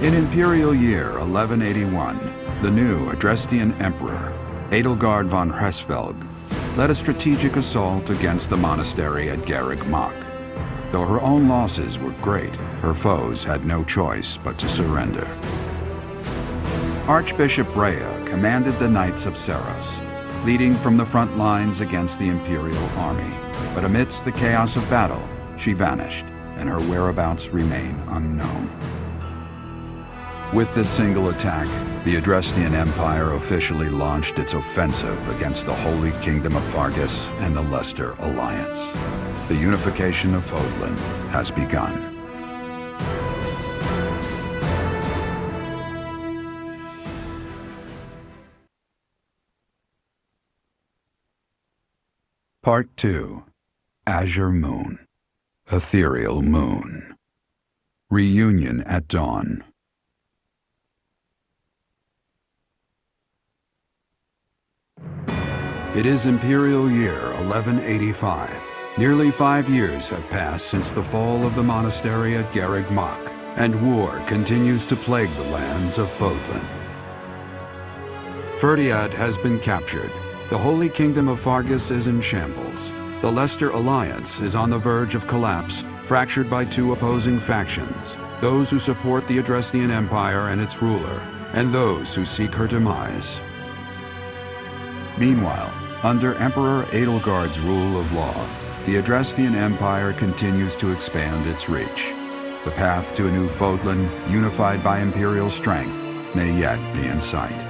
In imperial year 1181, the new Adrestian emperor, Edelgard von Hresvelg, led a strategic assault against the monastery at Garreg Mach. Though her own losses were great, her foes had no choice but to surrender. Archbishop Rhea commanded the Knights of Seros, leading from the front lines against the imperial army. But amidst the chaos of battle, she vanished, and her whereabouts remain unknown. With this single attack, the Adrestian Empire officially launched its offensive against the Holy Kingdom of Fargus and the Leicester Alliance. The unification of Fodlan has begun. Part 2. Azure Moon. Ethereal Moon. Reunion at Dawn. It is Imperial Year 1185. Nearly 5 years have passed since the fall of the monastery at Garreg Mach, and war continues to plague the lands of Fodlan. Ferdiad has been captured. The Holy Kingdom of Fargus is in shambles. The Leicester Alliance is on the verge of collapse, fractured by two opposing factions, those who support the Adrestian Empire and its ruler, and those who seek her demise. Meanwhile, under Emperor Edelgard's rule of law, the Adrestian Empire continues to expand its reach. The path to a new Fodlan, unified by imperial strength, may yet be in sight.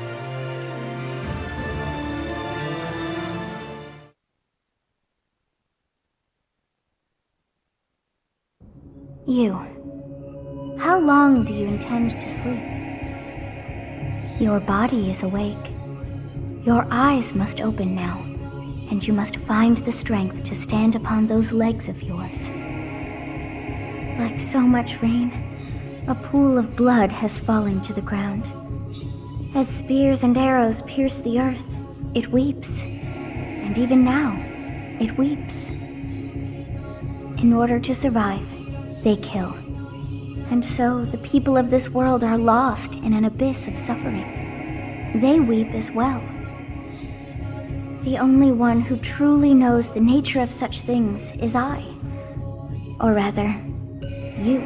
You. How long do you intend to sleep? Your body is awake. Your eyes must open now, and you must find the strength to stand upon those legs of yours. Like so much rain, a pool of blood has fallen to the ground. As spears and arrows pierce the earth, it weeps. And even now, it weeps. In order to survive, they kill. And so the people of this world are lost in an abyss of suffering. They weep as well. The only one who truly knows the nature of such things is I. Or rather, you.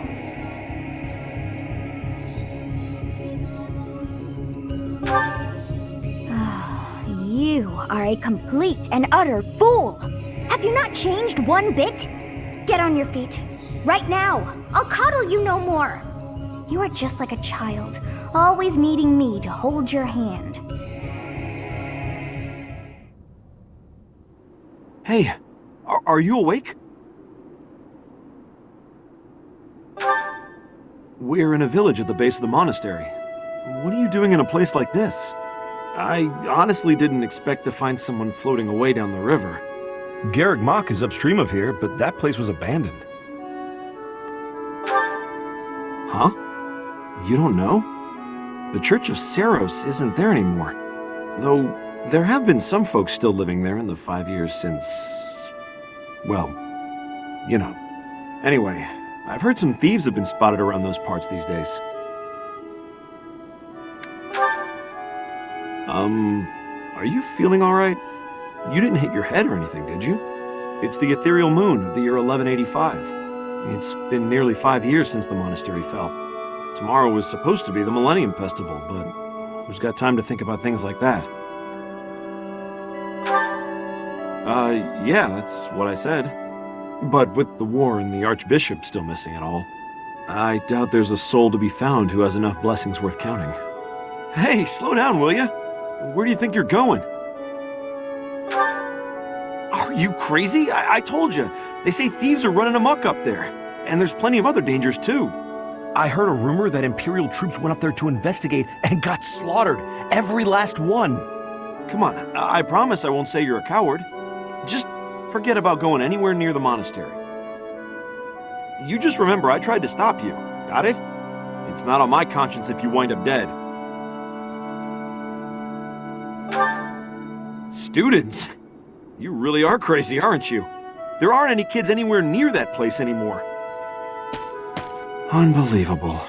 You are a complete and utter fool! Have you not changed one bit? Get on your feet. Right now! I'll coddle you no more! You are just like a child, always needing me to hold your hand. Hey, are you awake? We're in a village at the base of the monastery. What are you doing in a place like this? I honestly didn't expect to find someone floating away down the river. Garreg Mach is upstream of here, but that place was abandoned. Huh? You don't know? The Church of Seros isn't there anymore. Though, there have been some folks still living there in the 5 years since... well, you know. Anyway, I've heard some thieves have been spotted around those parts these days. Are you feeling alright? You didn't hit your head or anything, did you? It's the ethereal moon of the year 1185. It's been nearly 5 years since the monastery fell. Tomorrow was supposed to be the Millennium Festival, but who's got time to think about things like that? Yeah, that's what I said. But with the war and the Archbishop still missing it all, I doubt there's a soul to be found who has enough blessings worth counting. Hey, slow down, will ya? Where do you think you're going? Are you crazy? I told you. They say thieves are running amok up there. And there's plenty of other dangers, too. I heard a rumor that Imperial troops went up there to investigate and got slaughtered. Every last one. Come on, I promise I won't say you're a coward. Just forget about going anywhere near the monastery. You just remember I tried to stop you. Got it? It's not on my conscience if you wind up dead. Students? You really are crazy, aren't you? There aren't any kids anywhere near that place anymore. Unbelievable.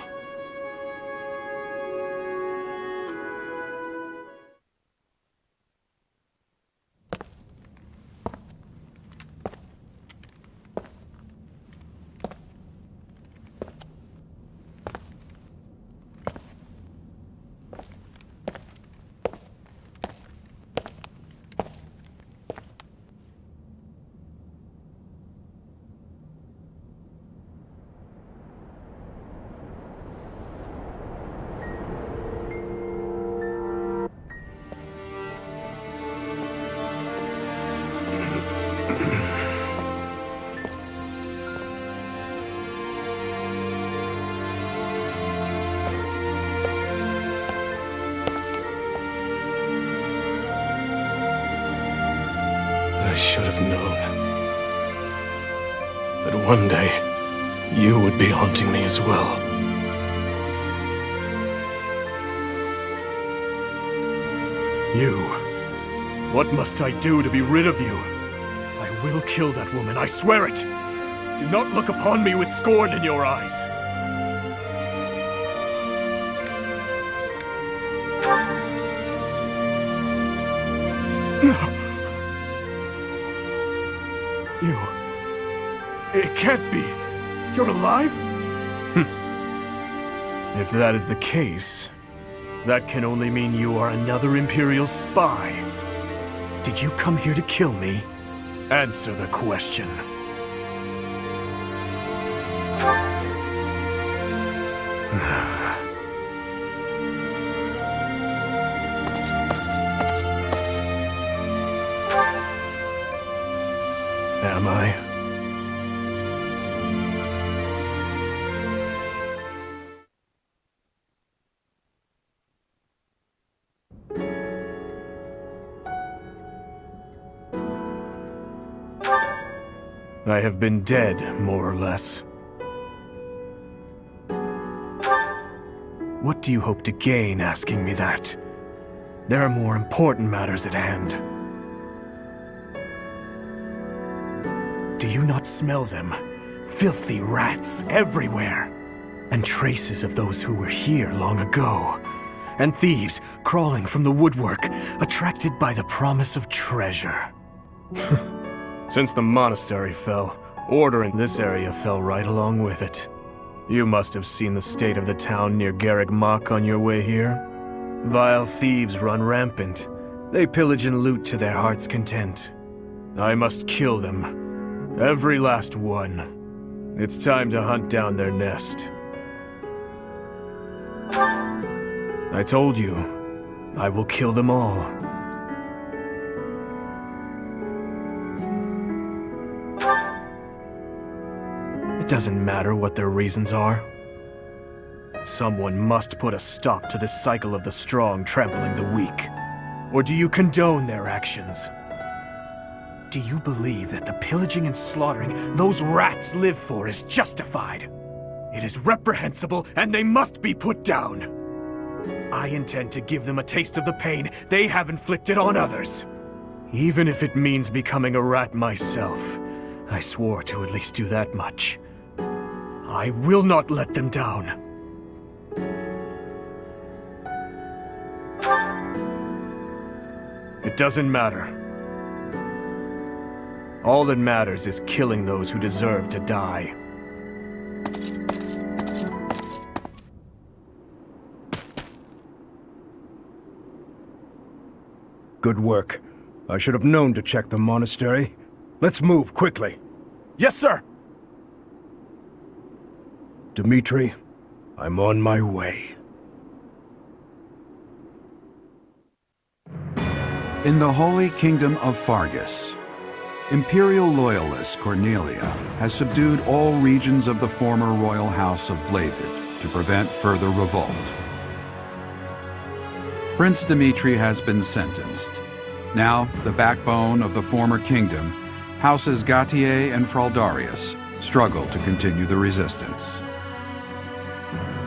should have known that one day you would be haunting me as well. You. What must I do to be rid of you? I will kill that woman, I swear it! Do not look upon me with scorn in your eyes. You... It can't be. You're alive? If that is the case, that can only mean you are another Imperial spy. Did you come here to kill me? Answer the question. Am I? I have been dead, more or less. What do you hope to gain asking me that? There are more important matters at hand. Do you not smell them? Filthy rats everywhere! And traces of those who were here long ago. And thieves crawling from the woodwork, attracted by the promise of treasure. Since the monastery fell, order in this area fell right along with it. You must have seen the state of the town near Garreg Mach on your way here. Vile thieves run rampant. They pillage and loot to their heart's content. I must kill them. Every last one. It's time to hunt down their nest. I told you, I will kill them all. It doesn't matter what their reasons are. Someone must put a stop to this cycle of the strong trampling the weak. Or do you condone their actions? Do you believe that the pillaging and slaughtering those rats live for is justified? It is reprehensible and they must be put down. I intend to give them a taste of the pain they have inflicted on others. Even if it means becoming a rat myself. I swore to at least do that much. I will not let them down. It doesn't matter. All that matters is killing those who deserve to die. Good work. I should have known to check the monastery. Let's move quickly. Yes, sir! Dmitri, I'm on my way. In the Holy Kingdom of Fargus, Imperial loyalist Cornelia has subdued all regions of the former royal house of Blavid to prevent further revolt. Prince Dmitri has been sentenced. Now, the backbone of the former kingdom, Houses Gautier and Fraldarius, struggle to continue the resistance.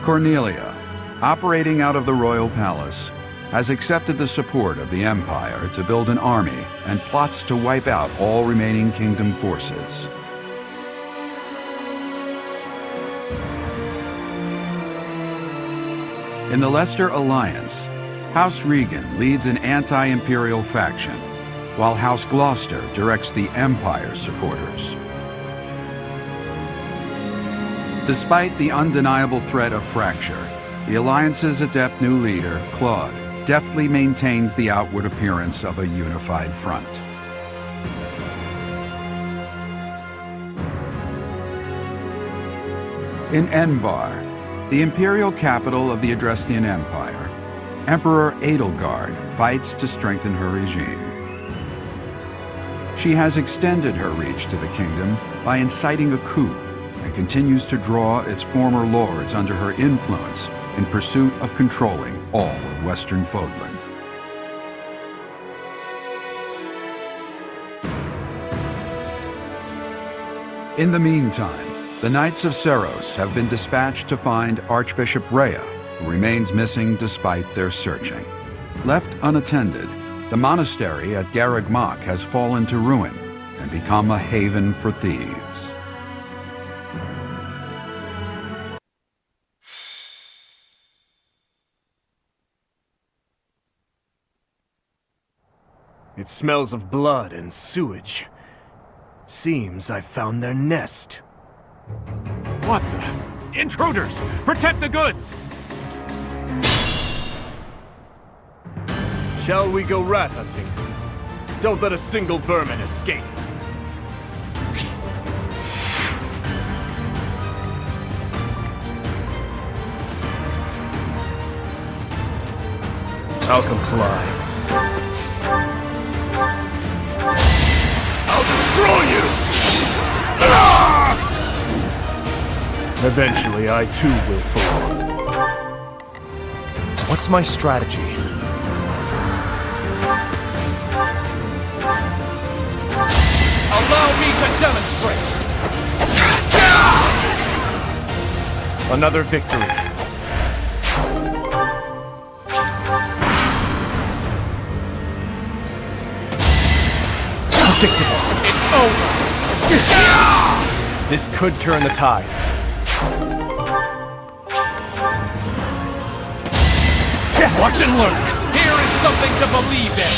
Cornelia, operating out of the royal palace, has accepted the support of the Empire to build an army and plots to wipe out all remaining kingdom forces. In the Leicester Alliance, House Regan leads an anti-imperial faction, while House Gloucester directs the Empire's supporters. Despite the undeniable threat of fracture, the Alliance's adept new leader, Claude, deftly maintains the outward appearance of a unified front. In Enbar, the imperial capital of the Adrestian Empire, Emperor Edelgard fights to strengthen her regime. She has extended her reach to the kingdom by inciting a coup and continues to draw its former lords under her influence in pursuit of controlling all of Western Fodlan. In the meantime, the Knights of Seros have been dispatched to find Archbishop Rhea, who remains missing despite their searching. Left unattended, the monastery at Garreg Mach has fallen to ruin and become a haven for thieves. It smells of blood and sewage. Seems I found their nest. What the? Intruders! Protect the goods! Shall we go rat hunting? Don't let a single vermin escape. I'll comply. I'll destroy you! Eventually, I too will fall. What's my strategy? Allow me to demonstrate! Another victory. Predictable. It's over! This could turn the tides. Watch and learn! Here is something to believe in!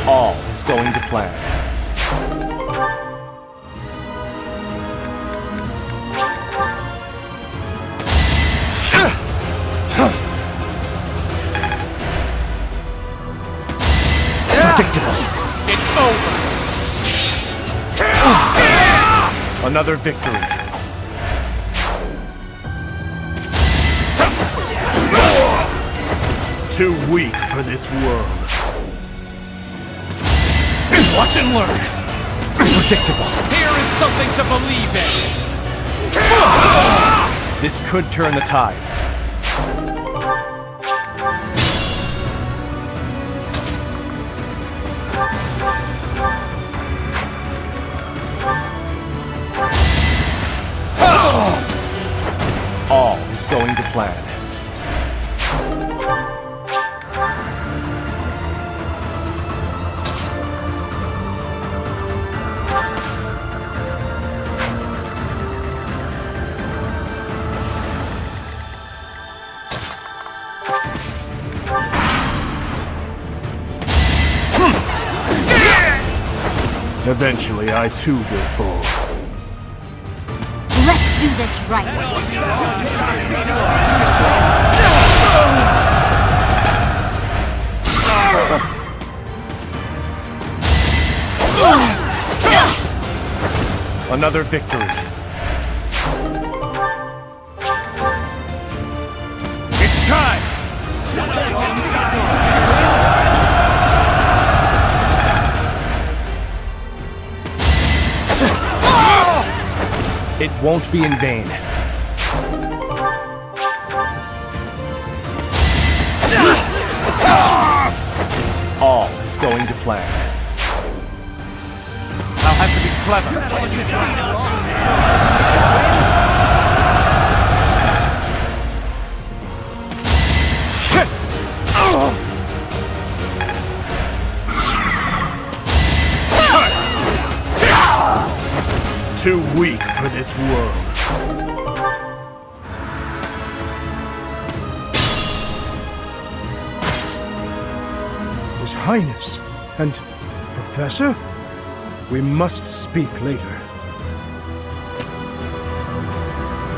All is going to plan. Predictable. It's over! Another victory. Too weak for this world. Watch and learn! Predictable. Here is something to believe in! This could turn the tides. All is going to plan. Eventually, I too will fall. Let's do this right. Another victory. It's time! It won't be in vain. All is going to plan. I'll have to be clever. Too weak for this world. His Highness and Professor? We must speak later.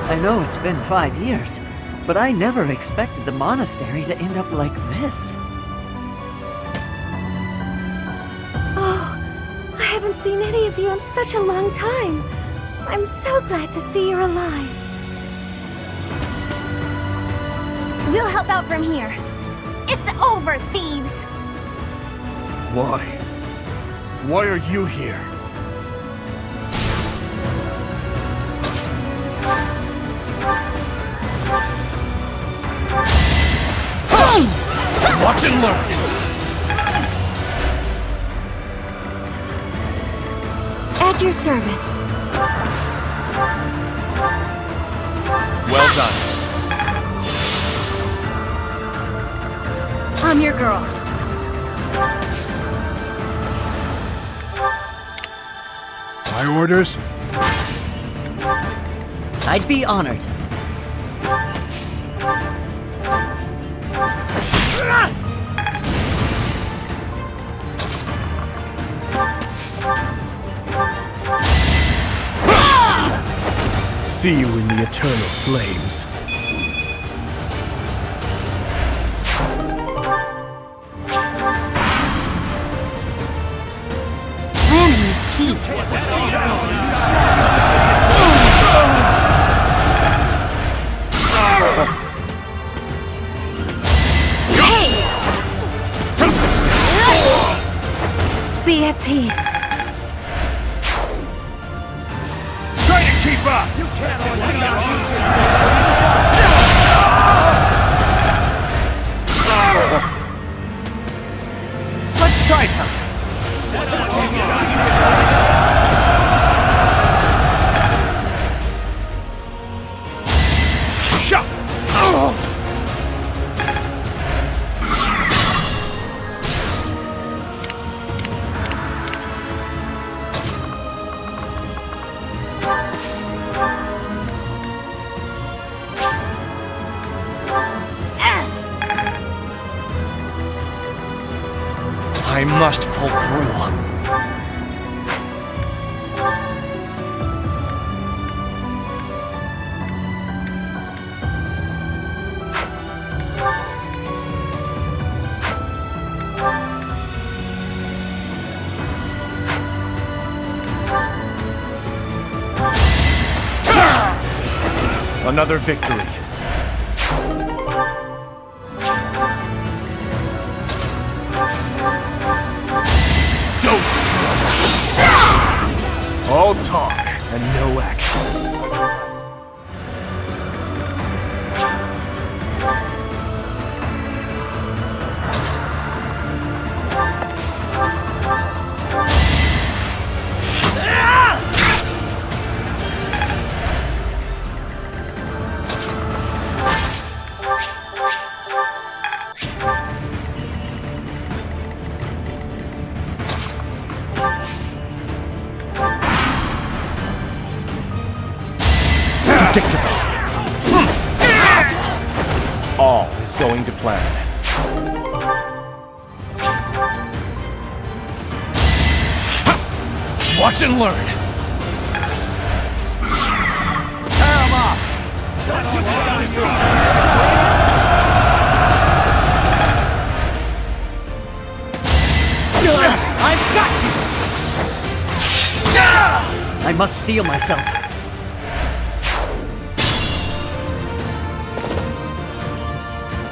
I know it's been 5 years, but I never expected the monastery to end up like this. I haven't seen any of you in such a long time. I'm so glad to see you're alive. We'll help out from here. It's over, thieves! Why? Why are you here? Watch and learn! At your service. Well done. I'm your girl. My orders? I'd be honored. See you in the eternal flames. Planning is key. Be at peace. Try to keep up! You Let's try something. Shut! I must pull through. Another victory. Don't struggle. All talk and no action. All is going to plan. Watch and learn. Tear 'em off. I've got you! I must steel myself.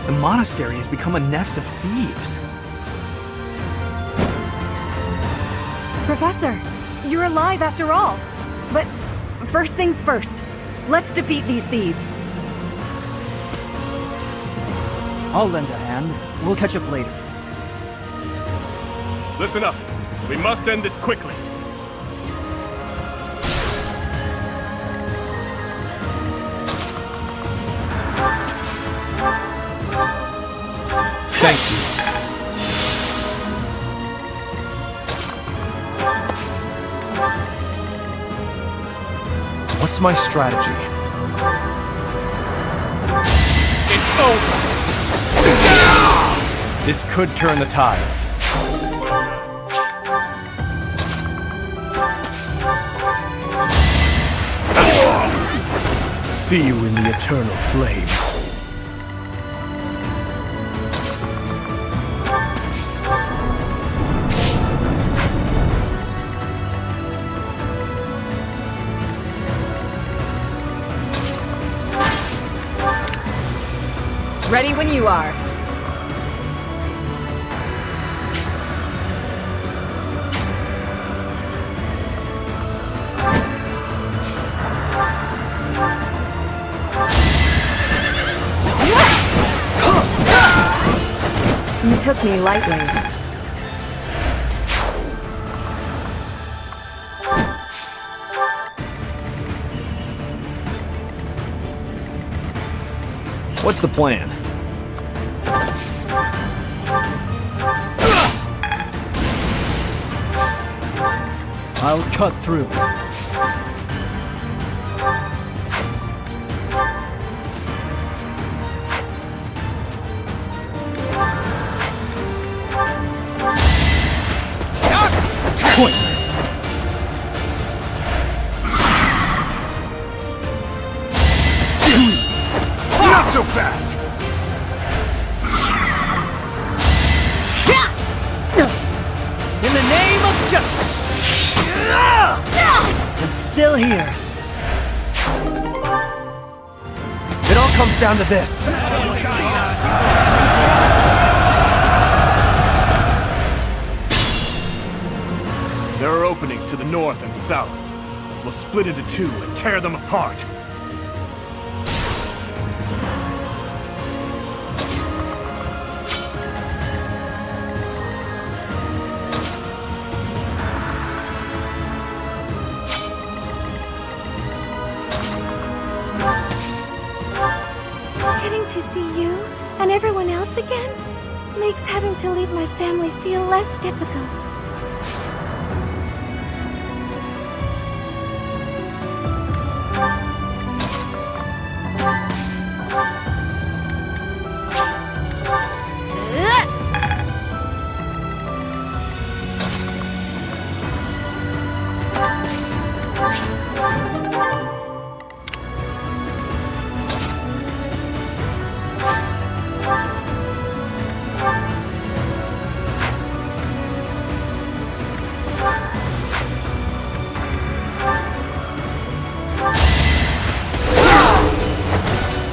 The monastery has become a nest of thieves. Professor, you're alive after all. But first things first, let's defeat these thieves. I'll lend a hand. We'll catch up later. Listen up. We must end this quickly. Thank you. What's my strategy? It's over! This could turn the tides. See you in the eternal flames. Ready when you are. You took me lightly. What's the plan? I'll cut through. Pointless. Too easy. Not so fast! In the name of justice! I'm still here. It all comes down to this. There are openings to the north and south. We'll split into two and tear them apart. Getting to see you and everyone else again makes having to leave my family feel less difficult.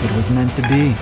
It was meant to be.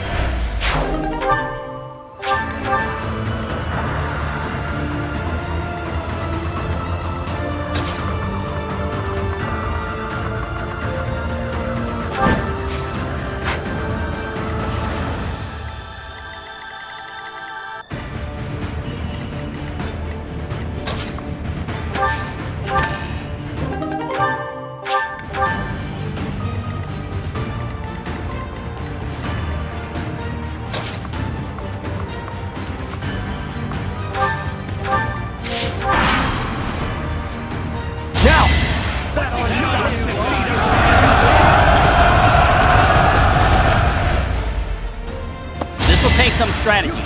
This'll take some strategy.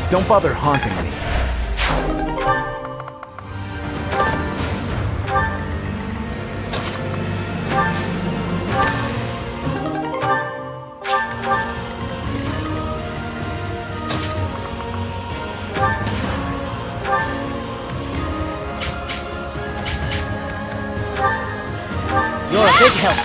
Don't bother haunting me. You're a big help.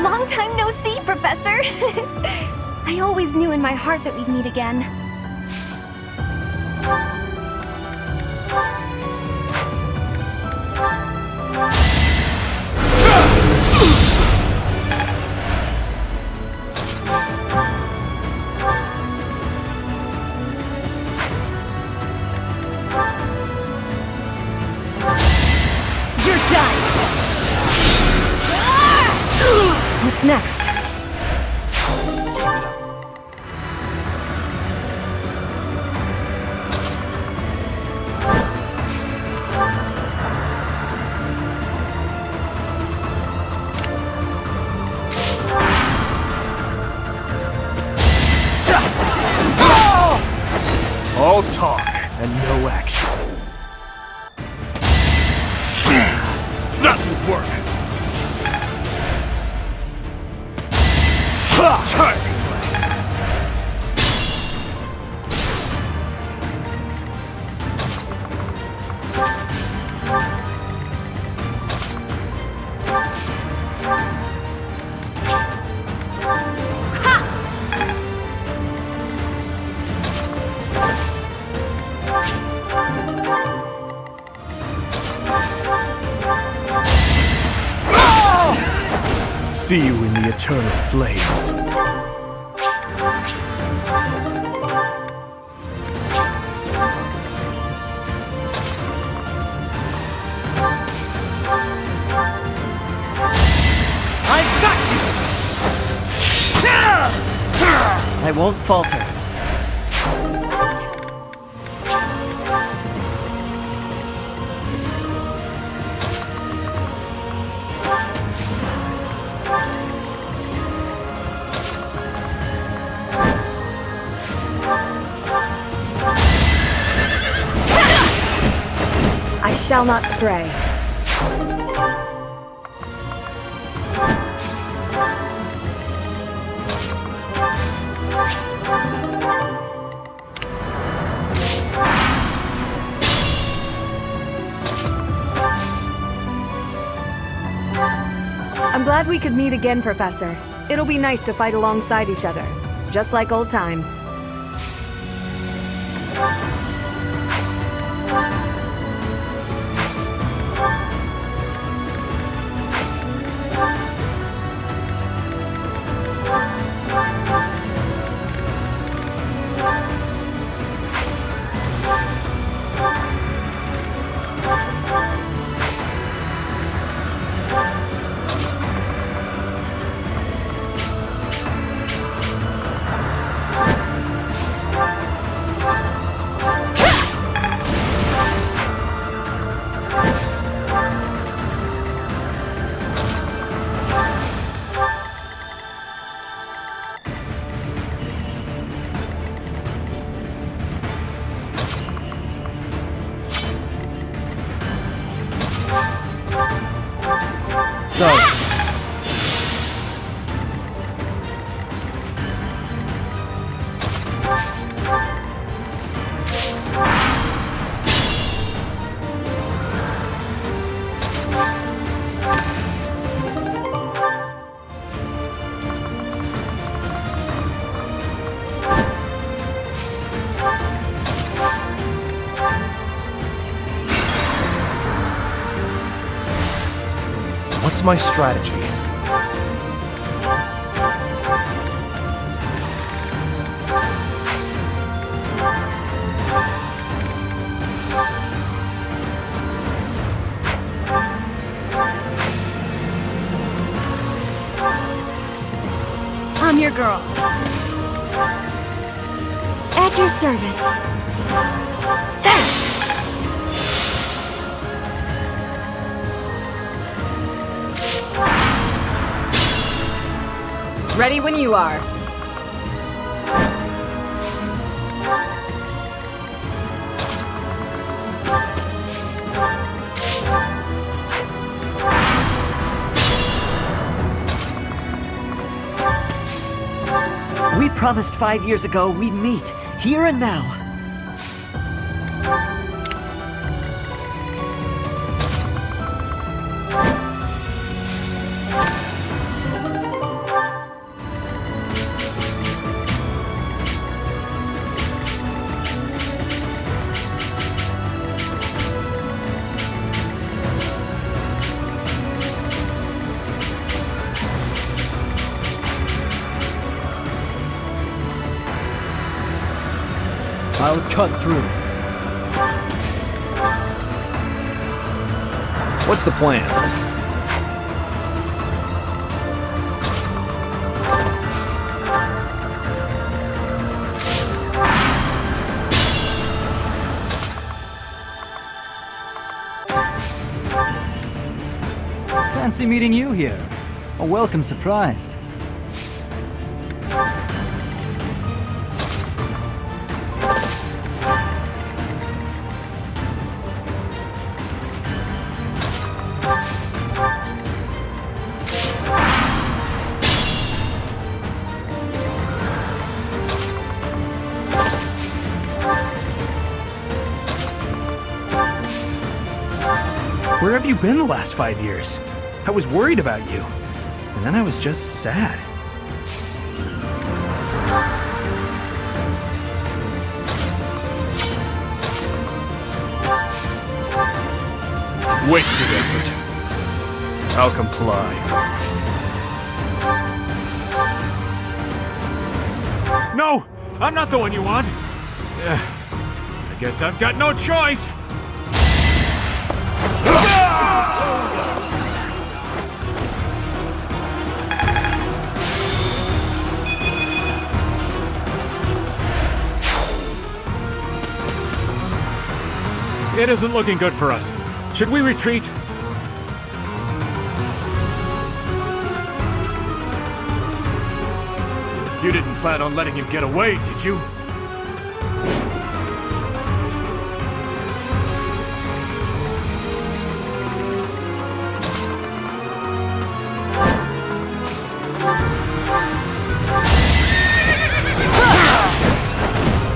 Long time no see, Professor! I always knew in my heart that we'd meet again. You're done! What's next? All talk and no action. That would work. see you in the eternal flames. I've got you! I won't falter. I shall not stray. I'm glad we could meet again, Professor. It'll be nice to fight alongside each other, just like old times. What's my strategy? I'm your girl. At your service. Thanks! Ready when you are. We promised 5 years ago we'd meet, here and now. I'll cut through. What's the plan? Fancy meeting you here. A welcome surprise. Where have you been the last 5 years? I was worried about you. And then I was just sad. Wasted effort. I'll comply. No! I'm not the one you want! I guess I've got no choice! It isn't looking good for us. Should we retreat? You didn't plan on letting him get away, did you?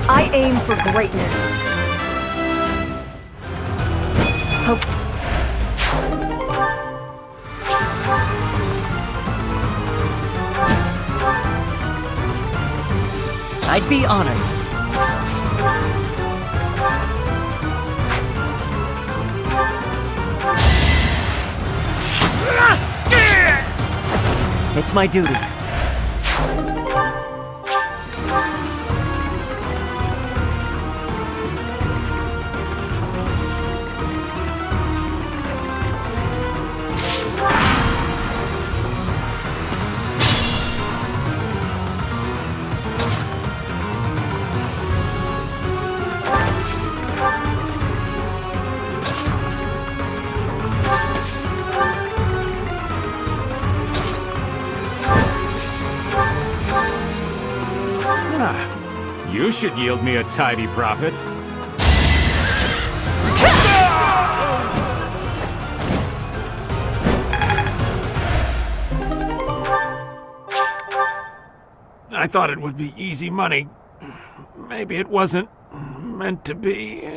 I aim for greatness. Hope. I'd be honored. It's my duty. You should yield me a tidy profit. I thought it would be easy money. Maybe it wasn't meant to be.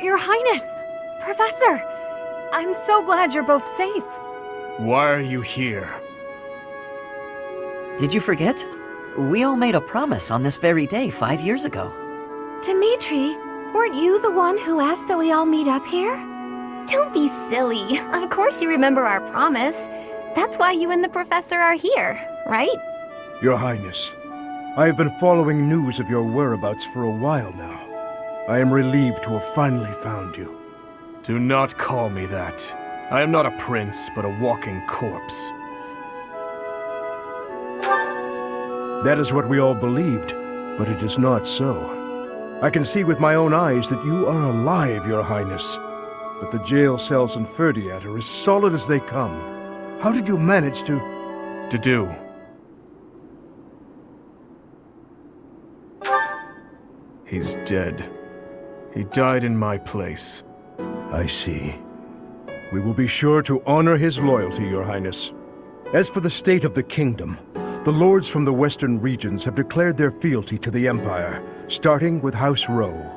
Your Highness! Professor! I'm so glad you're both safe. Why are you here? Did you forget? We all made a promise on this very day 5 years ago. Dimitri, weren't you the one who asked that we all meet up here? Don't be silly. Of course you remember our promise. That's why you and the professor are here, right? Your Highness, I have been following news of your whereabouts for a while now. I am relieved to have finally found you. Do not call me that. I am not a prince, but a walking corpse. That is what we all believed, but it is not so. I can see with my own eyes that you are alive, Your Highness. But the jail cells in Ferdiad are as solid as they come. How did you manage to do? He's dead. He died in my place. I see. We will be sure to honor his loyalty, Your Highness. As for the state of the kingdom, the lords from the western regions have declared their fealty to the Empire, starting with House Rowe.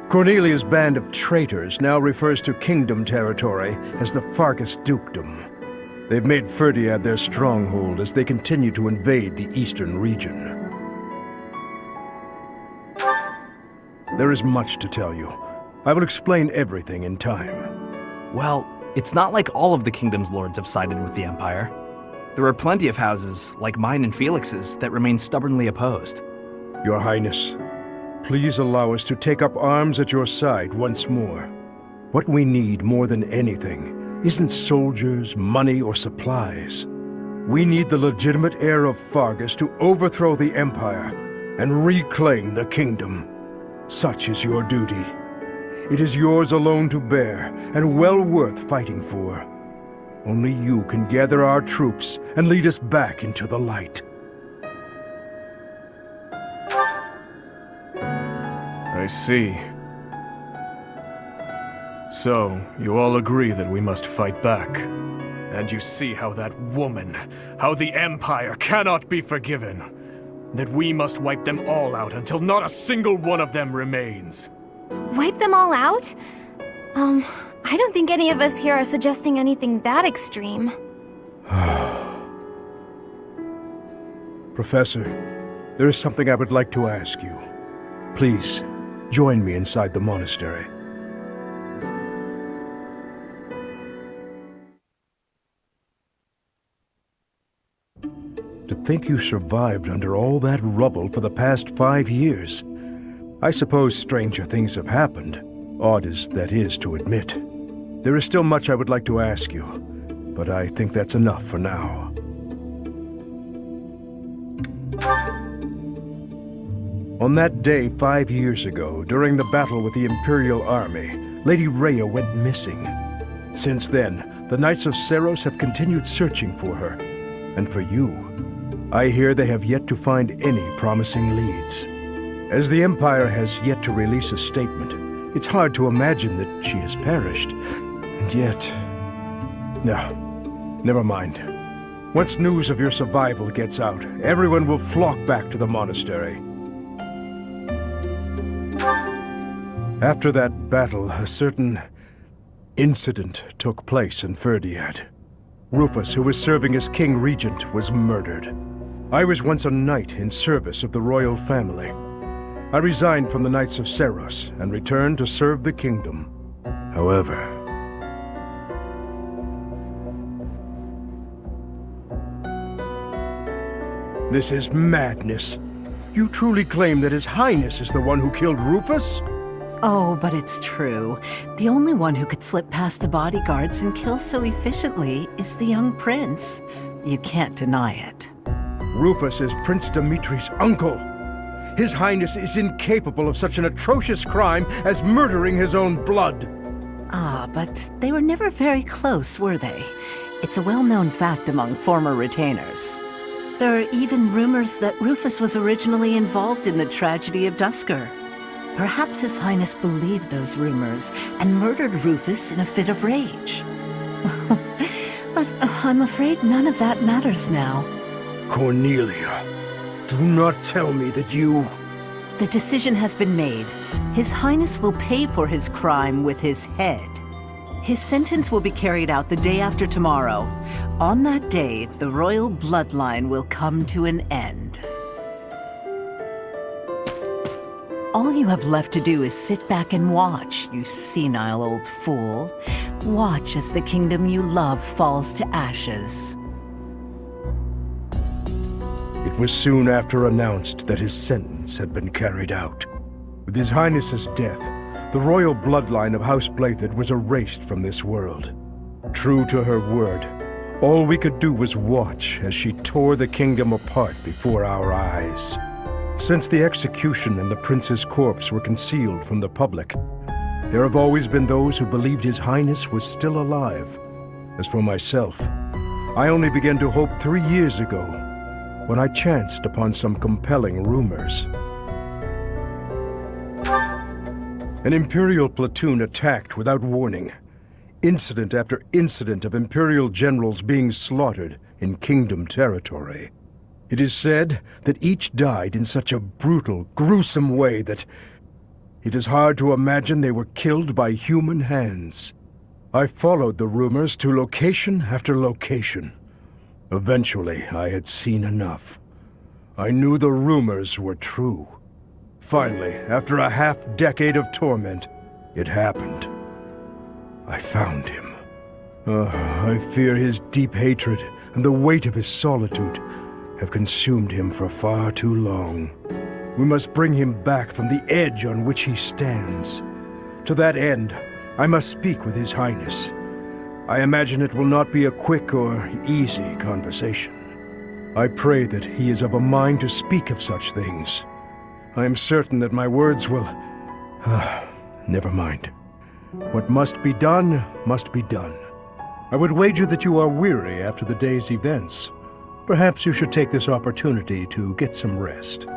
Cornelia's band of traitors now refers to kingdom territory as the Fargus Dukedom. They've made Ferdiad their stronghold as they continue to invade the eastern region. There is much to tell you. I will explain everything in time. Well, it's not like all of the kingdom's lords have sided with the Empire. There are plenty of houses, like mine and Felix's, that remain stubbornly opposed. Your Highness, please allow us to take up arms at your side once more. What we need more than anything isn't soldiers, money, or supplies. We need the legitimate heir of Fargus to overthrow the Empire and reclaim the kingdom. Such is your duty. It is yours alone to bear, and well worth fighting for. Only you can gather our troops and lead us back into the light. I see. So, you all agree that we must fight back. And you see how that woman, how the Empire cannot be forgiven. That we must wipe them all out until not a single one of them remains. Wipe them all out? I don't think any of us here are suggesting anything that extreme. Professor, there is something I would like to ask you. Please, join me inside the monastery. To think you survived under all that rubble for the past 5 years. I suppose stranger things have happened, odd as that is to admit. There is still much I would like to ask you, but I think that's enough for now. On that day 5 years ago, during the battle with the Imperial Army, Lady Rhea went missing. Since then, the Knights of Seiros have continued searching for her. And for you, I hear they have yet to find any promising leads. As the Empire has yet to release a statement, it's hard to imagine that she has perished. And yet... No, never mind. Once news of your survival gets out, everyone will flock back to the monastery. After that battle, a certain incident took place in Ferdiad. Rufus, who was serving as King Regent, was murdered. I was once a knight in service of the royal family. I resigned from the Knights of Seiros and returned to serve the kingdom. However... This is madness. You truly claim that His Highness is the one who killed Rufus? Oh, but it's true. The only one who could slip past the bodyguards and kill so efficiently is the young prince. You can't deny it. Rufus is Prince Dimitri's uncle. His Highness is incapable of such an atrocious crime as murdering his own blood. Ah, but they were never very close, were they? It's a well-known fact among former retainers. There are even rumors that Rufus was originally involved in the tragedy of Dusker. Perhaps His Highness believed those rumors and murdered Rufus in a fit of rage. But I'm afraid none of that matters now. Cornelia, do not tell me that you... The decision has been made. His Highness will pay for his crime with his head. His sentence will be carried out the day after tomorrow. On that day, the royal bloodline will come to an end. All you have left to do is sit back and watch, you senile old fool. Watch as the kingdom you love falls to ashes. It was soon after announced that his sentence had been carried out. With His Highness's death, the royal bloodline of House Blathid was erased from this world. True to her word, all we could do was watch as she tore the kingdom apart before our eyes. Since the execution and the prince's corpse were concealed from the public, there have always been those who believed His Highness was still alive. As for myself, I only began to hope 3 years ago, when I chanced upon some compelling rumors. An Imperial platoon attacked without warning. Incident after incident of Imperial generals being slaughtered in Kingdom territory. It is said that each died in such a brutal, gruesome way that it is hard to imagine they were killed by human hands. I followed the rumors to location after location. Eventually, I had seen enough. I knew the rumors were true. Finally, after a half-decade of torment, it happened. I found him. I fear his deep hatred and the weight of his solitude have consumed him for far too long. We must bring him back from the edge on which he stands. To that end, I must speak with His Highness. I imagine it will not be a quick or easy conversation. I pray that he is of a mind to speak of such things. I am certain that my words will... never mind. What must be done, must be done. I would wager that you are weary after the day's events. Perhaps you should take this opportunity to get some rest.